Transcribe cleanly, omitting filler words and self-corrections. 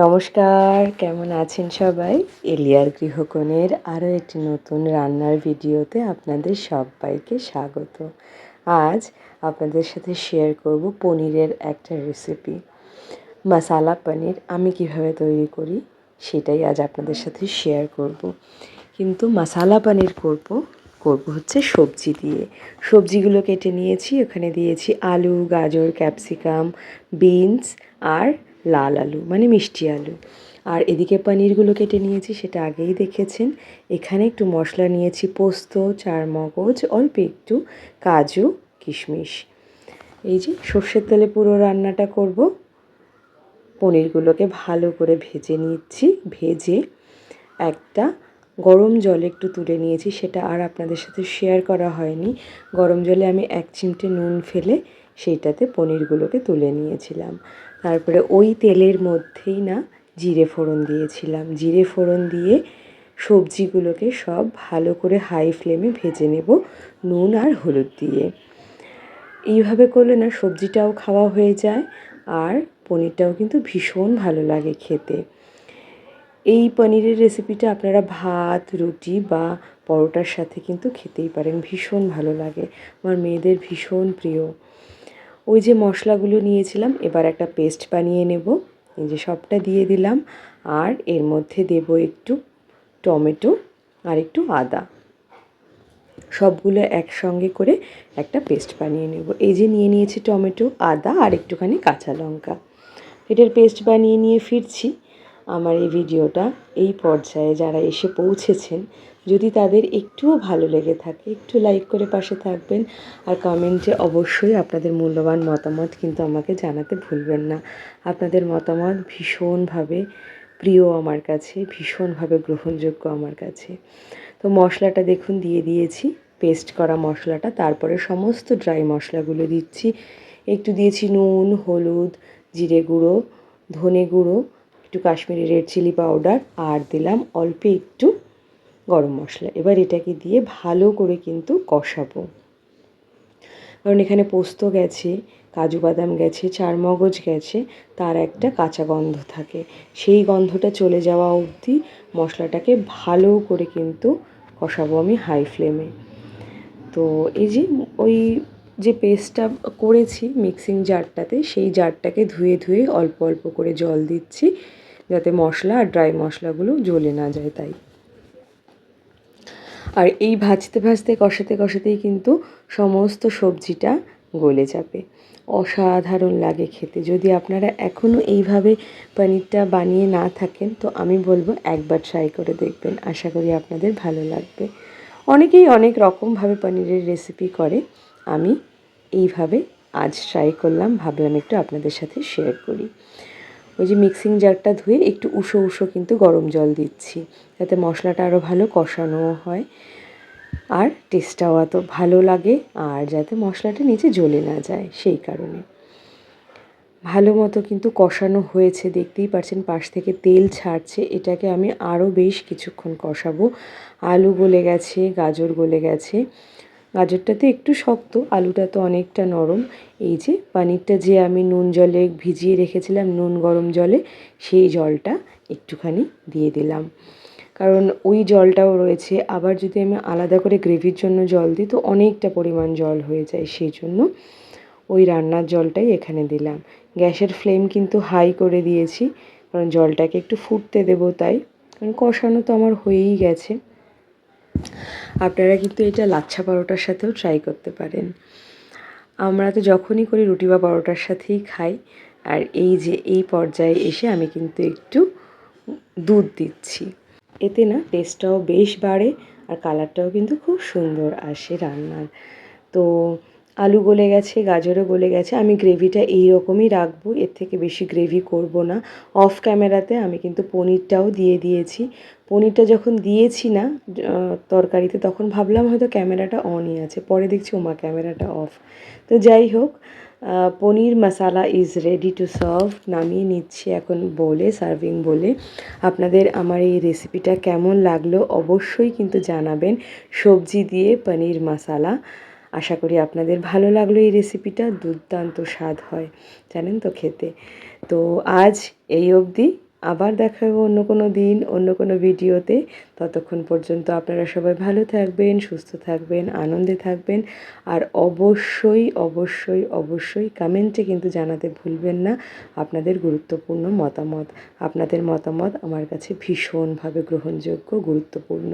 নমস্কার, কেমন আছেন সবাই? এলিয়ার গৃহকোণের আরও একটি নতুন রান্নার ভিডিওতে আপনাদের সবাইকে স্বাগত। আজ আপনাদের সাথে শেয়ার করব পনিরের একটা রেসিপি। মশালা পনির আমি কিভাবে তৈরি করি সেটাই আজ আপনাদের সাথে শেয়ার করব। কিন্তু মশালা পনির করব হচ্ছে সবজি দিয়ে। সবজিগুলো কেটে নিয়েছি, ওখানে দিয়েছি আলু, গাজর, ক্যাপসিকাম, বিনস আর লাল আলু মানে মিষ্টি আলু। আর এদিকে পনিরগুলো কেটে নিয়েছি, সেটা আগেই দেখেছেন। এখানে একটু মশলা নিয়েছি, পোস্ত, চারমগজ, অল্প একটু কাজু, কিশমিশ। এই যে সর্ষের তেলে পুরো রান্নাটা করব। পনিরগুলোকে ভালো করে ভেজে নিচ্ছি। ভেজে একটা গরম জলে একটু তুলে নিয়েছি, সেটা আর আপনাদের সাথে শেয়ার করা হয়নি। গরম জলে আমি 1 চিমটে নুন ফেলে সেইটাতে পনিরগুলোকে তুলে নিয়েছিলাম। তারপরে ওই তেলের মধ্যেই না জিরে ফোড়ন দিয়েছিলাম। জিরে ফোড়ন দিয়ে সবজিগুলোকে সব ভালো করে হাই ফ্লেমে ভেজে নেব নুন আর হলুদ দিয়ে। এইভাবে করলে না সবজিটাও খাওয়া হয়ে যায় আর পনিরটাও কিন্তু ভীষণ ভালো লাগে খেতে। এই পনিরের রেসিপিটা আপনারা ভাত, রুটি বা পরোটার সাথে কিন্তু খেতেই পারেন, ভীষণ ভালো লাগে। আমার মেয়েদের ভীষণ প্রিয়। ওই যে মশলাগুলো নিয়েছিলাম, এবার একটা পেস্ট বানিয়ে নেব। এই যে সবটা দিয়ে দিলাম আর এর মধ্যে দেব একটু টমেটো আর একটু আদা। সবগুলো একসঙ্গে করে একটা পেস্ট বানিয়ে নেব। এই যে নিয়ে নিয়েছি টমেটো, আদা আর একটুখানি কাঁচা লঙ্কা। এটার পেস্ট বানিয়ে নিয়ে ফিরছি। আমার এই ভিডিওটা এই পর্যায়ে যারা এসে পৌঁছেছেন, যদি তাদের একটুও ভালো লেগে থাকে একটু লাইক করে পাশে থাকবেন আর কমেন্টে অবশ্যই আপনাদের মূল্যবান মতামত কিন্তু আমাকে জানাতে ভুলবেন না। আপনাদের মতামত ভীষণভাবে প্রিয় আমার কাছে, ভীষণভাবে গ্রহণযোগ্য আমার কাছে। তো মশলাটা দেখুন দিয়ে দিয়েছি, পেস্ট করা মশলাটা। তারপরে সমস্ত ড্রাই মশলাগুলো দিচ্ছি। একটু দিয়েছি নুন, হলুদ, জিরে গুঁড়ো, ধনে গুঁড়ো, একটু কাশ্মীরি রেড চিলি পাউডার আর দিলাম অল্প একটু গরম মশলা। এবার এটাকে দিয়ে ভালো করে কিন্তু কষাবো। কারণ এখানে পোস্ত গেছে, কাজু বাদাম গেছে, চারমগজ গেছে, তার একটা কাঁচা গন্ধ থাকে। সেই গন্ধটা চলে যাওয়া অবধি মশলাটাকে ভালো করে কিন্তু কষাবো আমি হাই ফ্লেমে। তো এই যে ওই যে পেস্টটা করেছি মিক্সিং জারটাতে, সেই জারটাকে ধুয়ে ধুয়ে অল্প অল্প করে জল দিচ্ছি, যাতে মশলা আর ড্রাই মশলাগুলো জ্বলে না যায় তাই। আর এই ভাজতে ভাজতে কষাতে কষাতেই কিন্তু সমস্ত সবজিটা গলে যাবে। অসাধারণ লাগে খেতে। যদি আপনারা এখনও এইভাবে পনিরটা বানিয়ে না থাকেন তো আমি বলবো একবার ট্রাই করে দেখবেন, আশা করি আপনাদের ভালো লাগবে। অনেকেই অনেক রকমভাবে পনিরের রেসিপি করে, আমি এইভাবে আজ ট্রাই করলাম, ভাবলাম একটু আপনাদের সাথে শেয়ার করি। ওই যে মিক্সিং জারটা ধুয়ে একটু উষো উষো কিন্তু গরম জল দিচ্ছি, যাতে মশলাটা আরও ভালো কষানোও হয় আর টেস্টটাও এত ভালো লাগে, আর যাতে মশলাটা নিচে জ্বলে না যায় সেই কারণে। ভালো মতো কিন্তু কষানো হয়েছে, দেখতেই পাচ্ছেন পাশ থেকে তেল ছাড়ছে। এটাকে আমি আরও বেশ কিছুক্ষণ কষাবো। আলু গলে গেছে, গাজর গলে গেছে। গাজরটা তো একটু শক্ত, আলুটা তো অনেকটা নরম। এই যে পনিরটা যে আমি নুন জলে ভিজিয়ে রেখেছিলাম, নুন গরম জলে, সেই জলটা একটুখানি দিয়ে দিলাম, কারণ ওই জলটাও রয়েছে। আবার যদি আমি আলাদা করে গ্রেভির জন্য জল দিই তো অনেকটা পরিমাণ জল হয়ে যায়, সেই জন্য ওই রান্নার জলটাই এখানে দিলাম। গ্যাসের ফ্লেম কিন্তু হাই করে দিয়েছি, কারণ জলটাকে একটু ফুটতে দেবো তাই, কারণ কষানো তো আমার হয়েই গেছে। আপনারা কিন্তু এটা লাচ্ছা পরোটার সাথেও ট্রাই করতে পারেন। আমরা তো যখনই করি রুটি বা পরোটার সাথেই খাই। আর এই যে এই পর্যায়ে এসে আমি কিন্তু একটু দুধ দিচ্ছি, এতে না টেস্টটাও বেশ বাড়ে আর কালারটাও কিন্তু খুব সুন্দর আসে রান্নার। তো আলু গলে গেছে, গাজরও গলে গেছে। আমি গ্রেভিটা এই রকমই রাখবো, এর থেকে বেশি গ্রেভি করব না। অফ ক্যামেরাতে আমি কিন্তু পনিরটাও দিয়ে দিয়েছি। পনিরটা যখন দিয়েছি না তরকারিতে, তখন ভাবলাম হয়তো ক্যামেরাটা অনই আছে, পরে দেখছি ওমা ক্যামেরাটা অফ। তো যাই হোক, পনির মশালা ইজ রেডি টু সার্ভ। নামিয়ে নিচ্ছি এখন বলে, সার্ভিং বলে। আপনাদের আমার এই রেসিপিটা কেমন লাগলো অবশ্যই কিন্তু জানাবেন। সবজি দিয়ে পনির মশালা, আশা করি আপনাদের ভালো লাগলো এই রেসিপিটা। দুর্দান্ত স্বাদ হয় জানেন তো খেতে। তো আজ এই অবধি, আবার দেখা হবে অন্য কোনো দিন অন্য কোনো ভিডিওতে। ততক্ষণ পর্যন্ত আপনারা সবাই ভালো থাকবেন, সুস্থ থাকবেন, আনন্দে থাকবেন। আর অবশ্যই অবশ্যই অবশ্যই কমেন্টে কিন্তু জানাতে ভুলবেন না আপনাদের গুরুত্বপূর্ণ মতামত। আপনাদের মতামত আমার কাছে ভীষণভাবে গ্রহণযোগ্য, গুরুত্বপূর্ণ।